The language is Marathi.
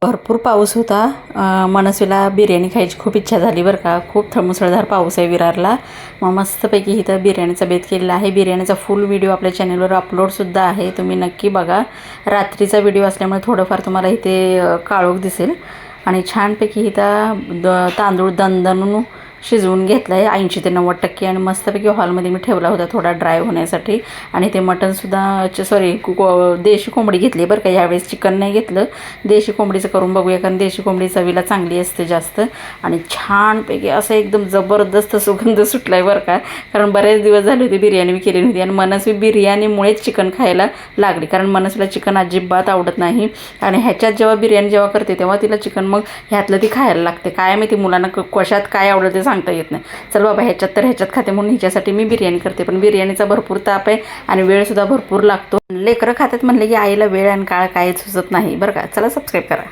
भरपूर पाऊस होता. मनस्वीला बिर्याणी खायची खूप इच्छा झाली बरं का. खूप मुसळधार पाऊस आहे विरारला. मग मस्तपैकी इथं बिर्याणीचा बेत केलेला आहे. बिर्याणीचा फुल व्हिडिओ आपल्या चॅनलवर अपलोडसुद्धा आहे, तुम्ही नक्की बघा. रात्रीचा व्हिडिओ असल्यामुळे थोडंफार तुम्हाला इथे काळोख दिसेल. आणि छानपैकी इथं तांदूळ दणदणून शिजवून घेतला आहे 80 ते 90% आणि मस्तपैकी हॉलमध्ये मी ठेवला होता थोडा ड्राय होण्यासाठी. आणि ते मटणसुद्धा देशी कोंबडी घेतली बरं का. यावेळेस चिकन नाही घेतलं, देशी कोंबडीचं करून बघूया, कारण देशी कोंबडी चवीला चांगली असते जास्त. आणि छानपैकी असं एकदम जबरदस्त सुगंध सुटला आहे बरं का. कारण बरेच दिवस झाले होते बिर्याणी मी केली नव्हती आणि मनस्वी बिर्याणीमुळेच चिकन खायला लागली, कारण मनस्वीला चिकन अजिबात आवडत नाही. आणि ह्याच्यात जेव्हा बिर्याणी जेव्हा करते तेव्हा तिला चिकन मग ह्यातलं ती खायला लागते. काय माहिती मुलांना कशात काय आवडतं ते सांगता येत नाही. चल बाबा ह्याच्यात तर ह्याच्यात खाते म्हणून हिच्यासाठी मी बिर्याणी करते. पण बिर्याणीचा भरपूर ताप आहे आणि वेळसुद्धा भरपूर लागतो. लेकरं खातात म्हणले की आईला वेळ आणि काळ काय सुचत नाही बरं का. चला सबस्क्राईब करा.